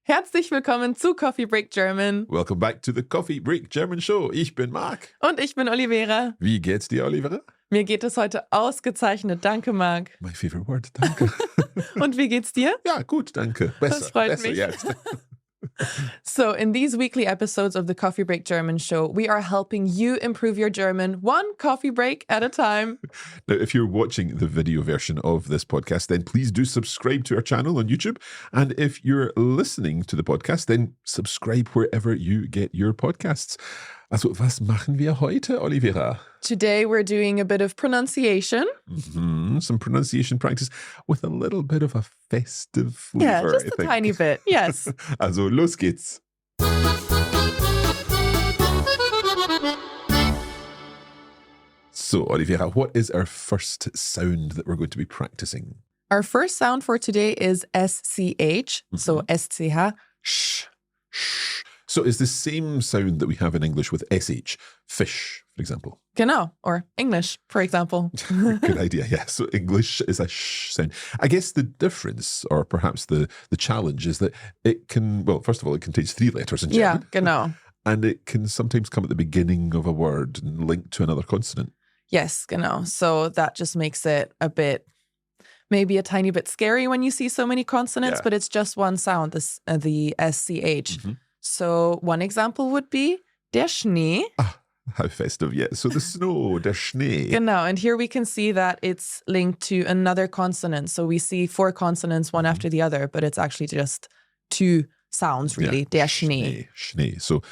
Herzlich willkommen zu Coffee Break German. Welcome back to the Coffee Break German Show. Ich bin Marc. Und ich bin Olivera. Wie geht's dir, Olivera? Mir geht es heute ausgezeichnet. Danke, Marc. My favorite word, danke. Und wie geht's dir? Ja, gut, danke. Besser, Das freut mich. Jetzt. So, in these weekly episodes of the Coffee Break German Show, we are helping you improve your German one coffee break at a time. Now, if you're watching the video version of this podcast, then please do subscribe to our channel on YouTube. And if you're listening to the podcast, then subscribe wherever you get your podcasts. Also, was machen wir heute, Olivera? Today, we're doing a bit of pronunciation. Some pronunciation practice with a little bit of a festive flavor, Yeah, just I a think. tiny bit. Yes. Also, los geht's. So, Olivera, what is our first sound that we're going to be practicing? Our first sound for today is SCH. So, SCH. Sh. Shh. So it's the same sound that we have in English with SH, fish, for example. Genau. Or English, for example. Good idea, yeah. So English is a sh sound. I guess the difference, or perhaps the challenge, is that it can, well, first of all, it contains 3 letters in Ja, German. genau. And it can sometimes come at the beginning of a word and linked to another consonant. Yes, genau. So that just makes it a bit, maybe a tiny bit scary when you see so many consonants, Yeah. but it's just one sound, the SCH. So one example would be der Schnee. How festive, yeah. So the snow, der Schnee. Genau. And here we can see that it's linked to another consonant. So we see 4 consonants, one after the other, but it's actually just 2 sounds, really. Yeah. Der Schnee. Schnee. So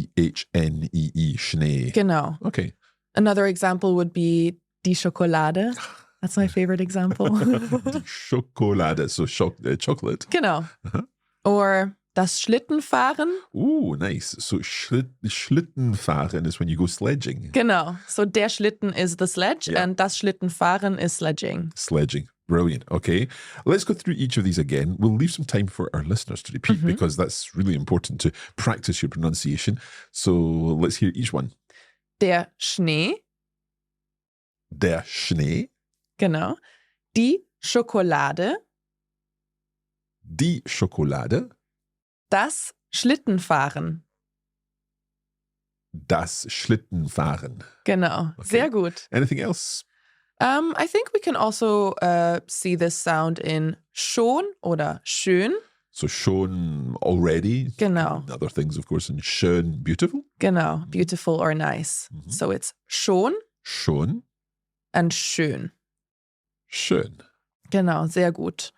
S-C-H-N-E-E, Schnee. Genau. Okay. Another example would be die Schokolade. That's my favorite example. Die Schokolade, so chocolate. Genau. Or das Schlittenfahren. Ooh, nice. So Schlittenfahren is when you go sledging. Genau. So der Schlitten is the sledge Yeah. and das Schlittenfahren is sledging. Sledging. Brilliant. Okay. Let's go through each of these again. We'll leave some time for our listeners to repeat because that's really important to practice your pronunciation. So let's hear each one. Der Schnee. Der Schnee. Genau. Die Schokolade. Die Schokolade. Das Schlittenfahren. Das Schlittenfahren. Genau. Okay. Sehr gut. Anything else? I think we can also see this sound in schon oder schön. So schon, already. Genau. And other things, of course, and schön, beautiful. Genau. Beautiful or nice. So it's schon Schon, and schön. schön. Genau. Sehr gut.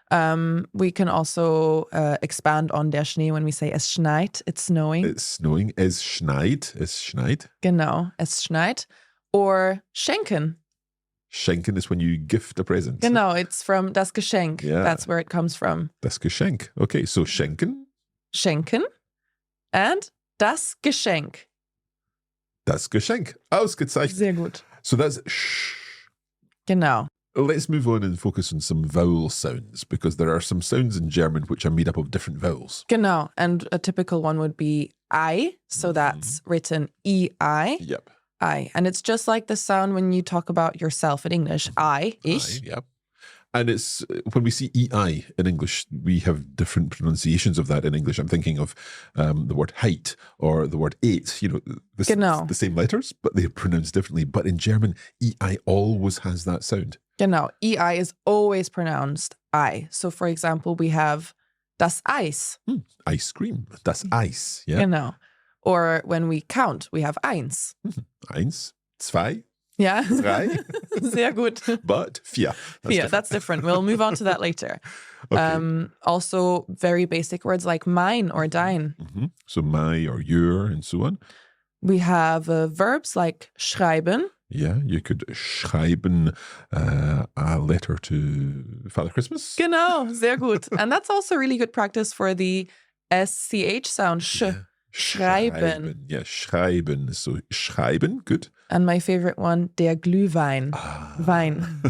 We can also expand on der Schnee when we say es schneit, it's snowing. It's snowing. Es schneit. Es schneit. Genau, es schneit. Or schenken. Schenken is when you gift a present. Genau, it's from das Geschenk. Yeah. That's where it comes from. Das Geschenk. Okay, so schenken, Schenken and das Geschenk. das Geschenk. Ausgezeichnet. Sehr gut. So that's sh. Genau. Let's move on and focus on some vowel sounds because there are some sounds in German which are made up of different vowels. Genau. And a typical one would be I. So that's written E-I. Yep. I. And it's just like the sound when you talk about yourself in English. I, ich. Yep. And it's when we see EI in English, we have different pronunciations of that in English. I'm thinking of the word height or the word 8. You know, Genau. the same letters, but they're pronounced differently. But in German, EI always has that sound. Genau. EI is always pronounced I. So for example, we have das Eis. Ice cream. Das Eis. Yeah. Genau. Or when we count, we have eins. Eins, zwei, Yeah. drei, Sehr gut. but vier. Yeah, that's different. We'll move on to that later. Okay. Also, very basic words like mine or dein. So my or your and so on. We have verbs like schreiben. Yeah, you could schreiben a letter to Father Christmas. Genau, sehr gut. And that's also really good practice for the SCH sound. Sh. Yeah. Schreiben. Yeah, schreiben. So schreiben, good. And my favorite one, der Glühwein. Wein.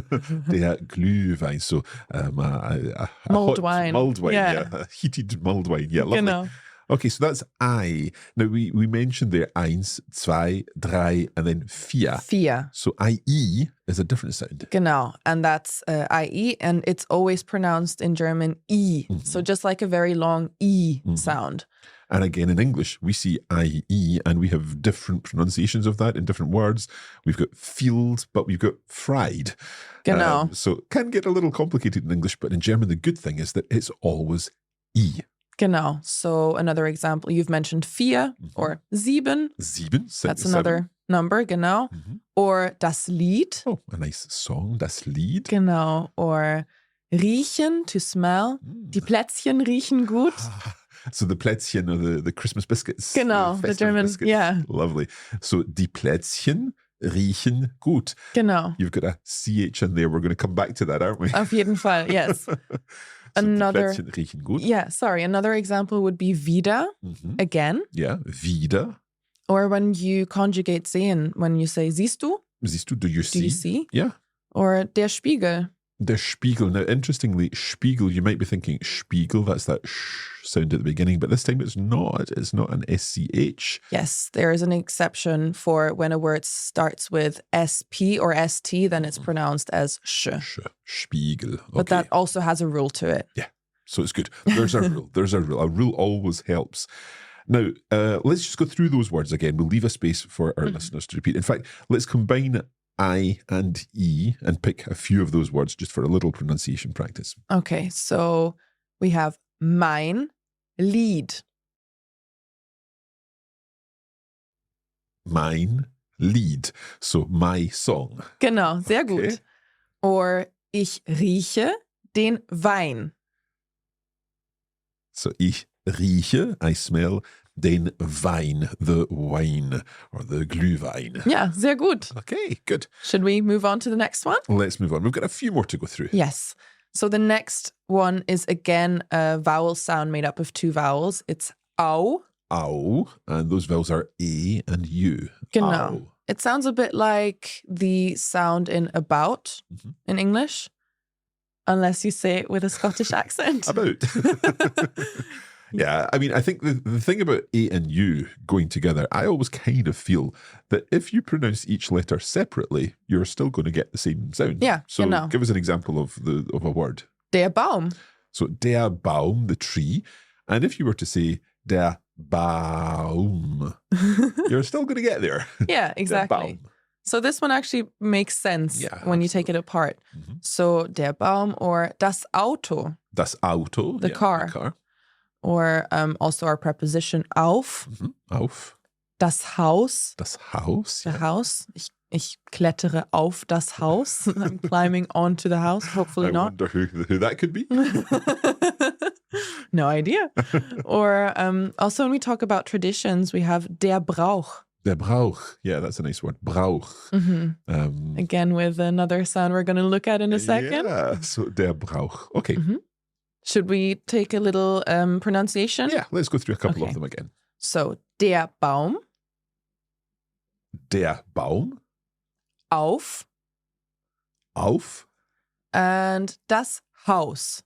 Der Glühwein. So Mulled hot wine. Mulled wine, Yeah. yeah. Heated mulled wine. Yeah, lovely. Genau. Okay, so that's I. Now, we mentioned there eins, zwei, drei, and then vier. Vier. So IE is a different sound. Genau. And that's IE, and it's always pronounced in German I. So just like a very long I sound. And again, in English, we see IE, and we have different pronunciations of that in different words. We've got field, but we've got fried. Genau. So it can get a little complicated in English, but in German, the good thing is that it's always I. Genau. So another example, you've mentioned vier or sieben. Sieben. That's another number, genau. Or das Lied. Oh, a nice song, das Lied. Genau. Or riechen, to smell. Die Plätzchen riechen gut. So the Plätzchen are the Christmas biscuits. Genau, the German, biscuits. yeah. Lovely. So die Plätzchen riechen gut. Genau. You've got a CH in there. We're going to come back to that, aren't we? Auf jeden Fall, yes. So Another, die Plätzchen riechen gut. yeah, sorry. Another example would be wieder, again. Yeah, wieder. Or when you conjugate sehen, when you say siehst du? Siehst du, do you see? Do you see? Yeah. Or der Spiegel. Der Spiegel. Now, interestingly, Spiegel, you might be thinking Spiegel, that's that sh sound at the beginning, but this time it's not. It's not an SCH. Yes, there is an exception for when a word starts with SP or ST, then it's pronounced as sh. Spiegel. Okay. But that also has a rule to it. Yeah, so it's good. There's a rule. There's a rule. A rule always helps. Now, let's just go through those words again. We'll leave a space for our listeners to repeat. In fact, let's combine I and E and pick a few of those words just for a little pronunciation practice. Okay, so we have mein Lied. Mein Lied. So my song. Genau, sehr Okay. gut. Or ich rieche den Wein. So ich rieche, I smell, den Wein, the wine, or the Glühwein. Ja, sehr gut. Okay, good. Should we move on to the next one? Let's move on. We've got a few more to go through. Yes. So the next one is again a vowel sound made up of two vowels. It's au. Au, and those vowels are A and U. Genau. Au. It sounds a bit like the sound in about in English, unless you say it with a Scottish accent. About. Yeah, I mean, I think the thing about A and U going together, I always kind of feel that if you pronounce each letter separately, you're still going to get the same sound. Yeah, So genau. give us an example of a word. Der Baum. So der Baum, the tree, and if you were to say der Baum, you're still going to get there. Yeah, Der exactly. Baum. So this one actually makes sense Yeah, when you take it apart. So der Baum or das Auto Das Auto, The yeah, car. The car. or also our preposition auf. Auf. Das Haus. Das Haus. The Yeah. house. Ich klettere auf das Haus. I'm climbing onto the house. Hopefully I not. wonder who that could be. No idea. Or also when we talk about traditions, we have der Brauch. Der Brauch. Yeah, that's a nice word. Brauch. Again, with another sound we're going to look at in a second. Yeah, so der Brauch. Okay. Should we take a little pronunciation? Yeah, let's go through a couple Okay. of them again. So, der Baum, Der Baum. auf, Auf. and das Haus.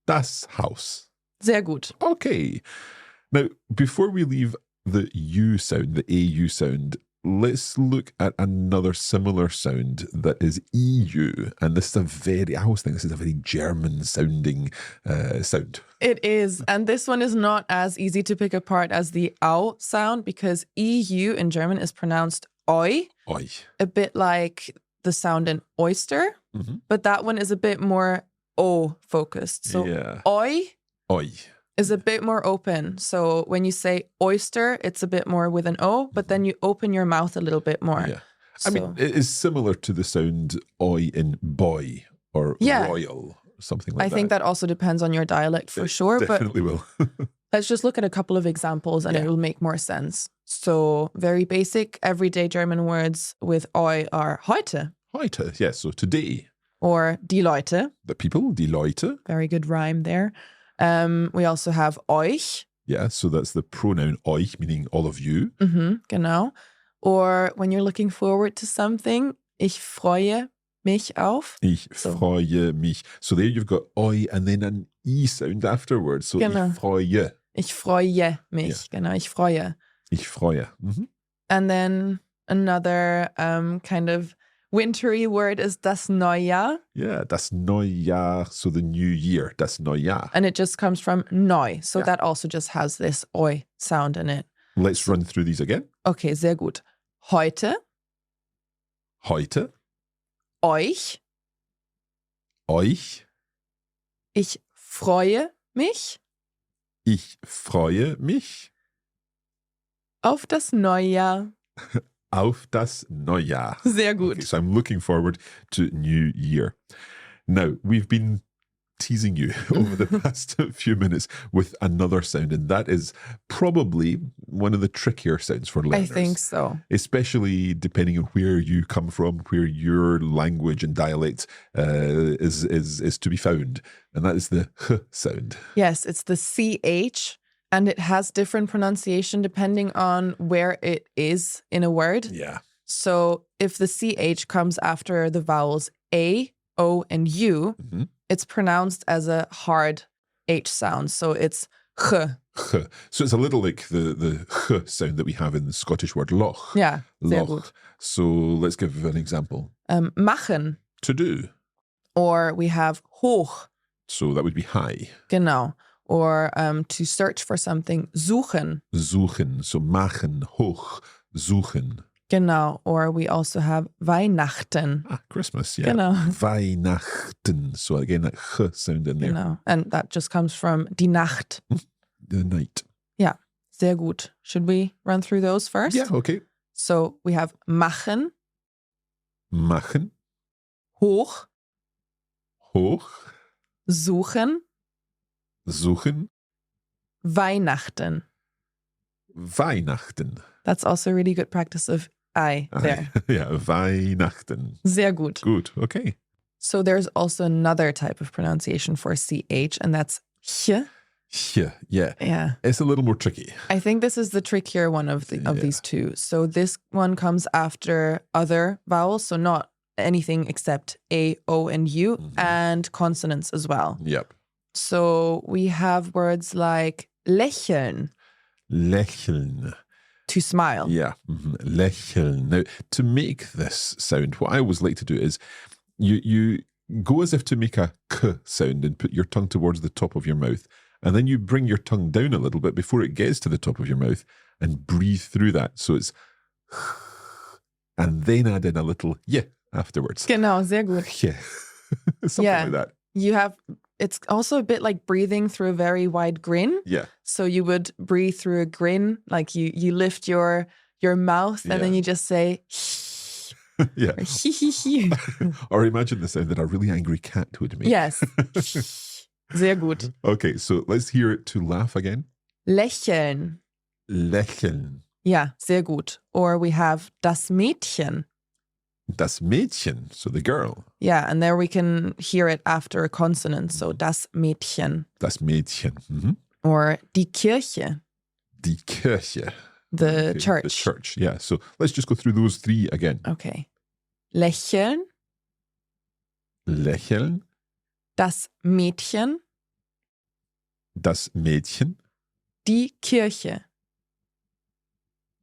Das Haus. Sehr gut. Okay. Now, before we leave the U sound, the AU sound, let's look at another similar sound that is EU. And this is I always think this is a very German sounding sound. It is. And this one is not as easy to pick apart as the au sound because EU in German is pronounced oi, Oi. a bit like the sound in oyster, but that one is a bit more o focused. So, Yeah. oi Oi. is a bit more open. So when you say oyster, it's a bit more with an O, but then you open your mouth a little bit more. Yeah. I mean, So- it is similar to the sound oi in boy or Yeah. royal, something like I that. think that also depends on your dialect for sure, but Definitely will. let's just look at a couple of examples and Yeah. it will make more sense. So very basic, everyday German words with oi are heute Heute, yes. So today, or die Leute. the people, die Leute. Very good rhyme there. We also have euch, Yeah, so that's the pronoun euch, meaning all of you. genau. Or when you're looking forward to something, ich freue mich auf. Ich So. freue mich. So there you've got oi and then an E sound afterwards. So Genau. ich freue. Ich freue mich. Genau, ich freue. Ich freue. Mhm. And then another kind of wintery word is das Neujahr. Yeah, das Neujahr, so the new year, das Neujahr. And it just comes from neu. So Yeah. that also just has this oi sound in it. Let's run through these again. Okay, sehr gut. Heute, Heute, euch, euch, ich freue mich ich freue mich auf das Neujahr. auf das Neujahr. Sehr gut. Okay, so I'm looking forward to New Year. Now, we've been teasing you over the past few minutes with another sound, and that is probably one of the trickier sounds for I learners. think so. Especially depending on where you come from, where your language and dialect is to be found, and that is the h sound. Yes, it's the CH, and it has different pronunciation depending on where it is in a word. Yeah. So if the CH comes after the vowels A, O, and U, Mhm. it's pronounced as a hard H sound. So it's h. H. So it's a little like the h sound that we have in the Scottish word loch. Yeah, sehr Loch. gut. So let's give an example. Machen, To do. or we have hoch, So that would be high. genau. Or to search for something, suchen, Suchen. So machen, hoch, suchen. genau. Or we also have Weihnachten, Ah, Christmas, yeah. genau. Weihnachten. So again, that h sound in there. Genau. And that just comes from die Nacht. The night. Sehr gut. Should we run through those first? Yeah, okay. So we have machen, Machen, hoch, hoch, suchen, suchen, Weihnachten. Weihnachten. That's also a really good practice of I there. Yeah, Weihnachten. Sehr gut. Good, okay. So there's also another type of pronunciation for CH, and that's ch. Yeah. Yeah. It's a little more tricky. I think this is the trickier one of these two. So this one comes after other vowels, so not anything except A, O, and U, Mhm. and consonants as well. Yep. So we have words like lächeln, Lächeln. to smile. Yeah. Mhm. Lächeln. Now, to make this sound, what I always like to do is you go as if to make a k sound and put your tongue towards the top of your mouth. And then you bring your tongue down a little bit before it gets to the top of your mouth and breathe through that. So it's and then add in a little yeah afterwards. Genau, sehr gut. Yeah. Something Yeah. like that. It's also a bit like breathing through a very wide grin. Yeah. So you would breathe through a grin, like you lift your mouth and then Yeah. you just say Yeah. or he he he. Or imagine the sound that a really angry cat would make. Yes. Sehr gut. Okay, so let's hear it to laugh again. Lächeln. Lächeln. Yeah, sehr gut. Or we have das Mädchen. Das Mädchen, so the girl. Yeah, and there we can hear it after a consonant. So das Mädchen. Das Mädchen. Mhm. Or die Kirche, Die Kirche. the Okay, church. The church, yeah. So let's just go through those three again. Okay. Lächeln, Lächeln, das Mädchen, das Mädchen, die Kirche.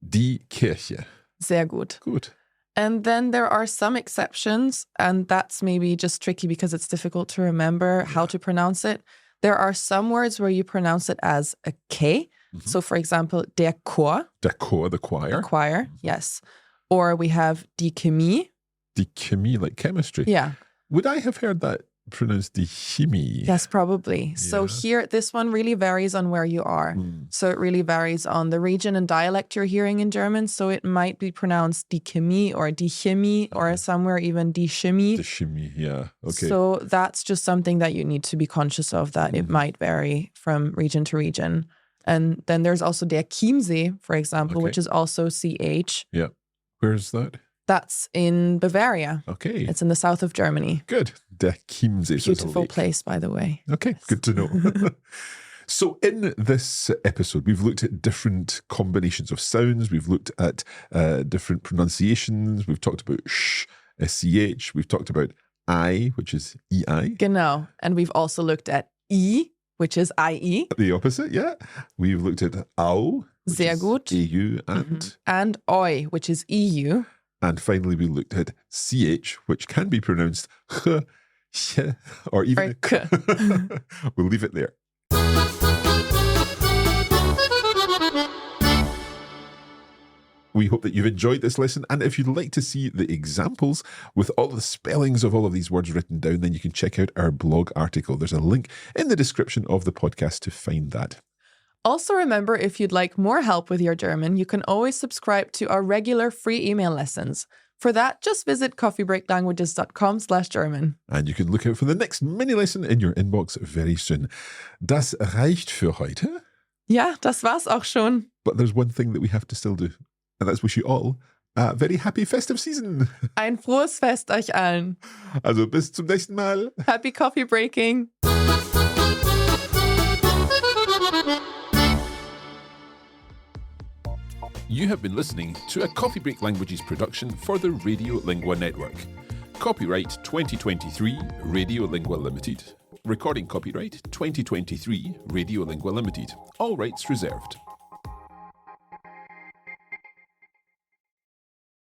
die Kirche. Sehr gut. Good. And then there are some exceptions, and that's maybe just tricky because it's difficult to remember how to pronounce it. There are some words where you pronounce it as a K. Mhm. So, for example, der Chor, Der Chor, the choir. the choir, yes. Or we have die Chemie. Die Chemie, like chemistry. Yeah, Would I have heard that pronounced die Chemie? yes, probably. So Yeah. here, this one really varies on where you are. Mm. So it really varies on the region and dialect you're hearing in German. So it might be pronounced die Chemie or die Chemie or somewhere even die Chemie. Die Chemie, yeah. Okay. So that's just something that you need to be conscious of, that it Mhm. might vary from region to region. And then there's also der Chiemsee, for example, Okay. which is also CH. Where's that? That's in Bavaria. Okay. It's in the south of Germany. Good. Der Chiemsee. so it's a Beautiful lake. place, by the way. Okay, good to know. So, in this episode, we've looked at different combinations of sounds. We've looked at different pronunciations. We've talked about sh, sch. We've talked about I, which is ei. Genau. And we've also looked at I which is IE. The opposite, yeah. We've looked at AU, which Sehr is gut. AU, and And OI, which is EU. and finally we looked at CH, which can be pronounced ch, or even Or k. We'll leave it there. We hope that you've enjoyed this lesson, and if you'd like to see the examples with all the spellings of all of these words written down, then you can check out our blog article. There's a link in the description of the podcast to find that. Also remember, if you'd like more help with your German, you can always subscribe to our regular free email lessons. For that, just visit coffeebreaklanguages.com/German. And you can look out for the next mini lesson in your inbox very soon. Das reicht für heute. Ja, das war's auch schon. But there's one thing that we have to still do, and that's wish you all a very happy festive season. Ein frohes Fest euch allen. Also bis zum nächsten Mal. Happy coffee breaking. You have been listening to a Coffee Break Languages production for the Radiolingua Network. Copyright 2023 Radiolingua Limited. Recording copyright 2023 Radiolingua Limited. All rights reserved.